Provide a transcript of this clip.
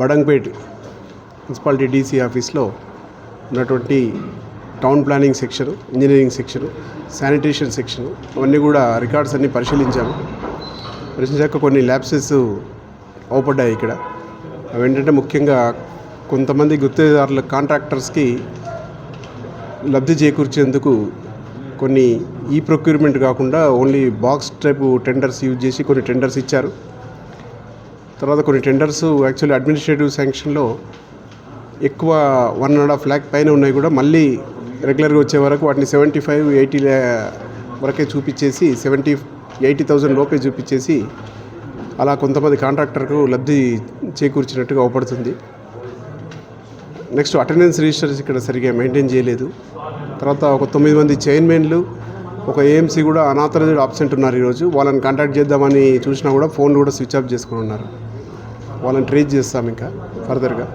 Badangpet municipality DC ఆఫీస్లో ఉన్నటువంటి town planning section, engineering section, sanitation section అవన్నీ కూడా రికార్డ్స్ అన్నీ పరిశీలించాము. పరిశీలించాక కొన్ని ల్యాప్సెస్ అవపడ్డాయి ఇక్కడ. అవేంటంటే ముఖ్యంగా కొంతమంది గుత్తేదారుల కాంట్రాక్టర్స్కి లబ్ధి చేకూర్చేందుకు కొన్ని ఈ ప్రొక్యూర్మెంట్ కాకుండా only box type tenders use చేసి కొన్ని టెండర్స్ ఇచ్చారు. తర్వాత కొన్ని టెండర్స్ యాక్చువల్లీ అడ్మినిస్ట్రేటివ్ శాంక్షన్లో ఎక్కువ 1.5 lakh పైన ఉన్నాయి కూడా మళ్ళీ రెగ్యులర్గా వచ్చే వరకు వాటిని 75-80 వరకే చూపించేసి 70-80,000 లోపే చూపించేసి అలా కొంతమంది కాంట్రాక్టర్కు లబ్ధి చేకూర్చినట్టుగా అవపడుతుంది. నెక్స్ట్ అటెండెన్స్ రిజిస్టర్స్ ఇక్కడ సరిగ్గా మెయింటైన్ చేయలేదు. తర్వాత ఒక 9 మంది చైర్మన్లు, ఒక ఏఎంసీ కూడా అనాథరైజ్డ్ ఆబ్సెంట్ ఉన్నారు. ఈరోజు వాళ్ళని కాంటాక్ట్ చేద్దామని చూసినా కూడా ఫోన్లు కూడా స్విచ్ ఆఫ్ చేసుకుని ఉన్నారు. వాళ్ళని ట్రేస్ చేస్తాం ఇంకా ఫర్దర్గా.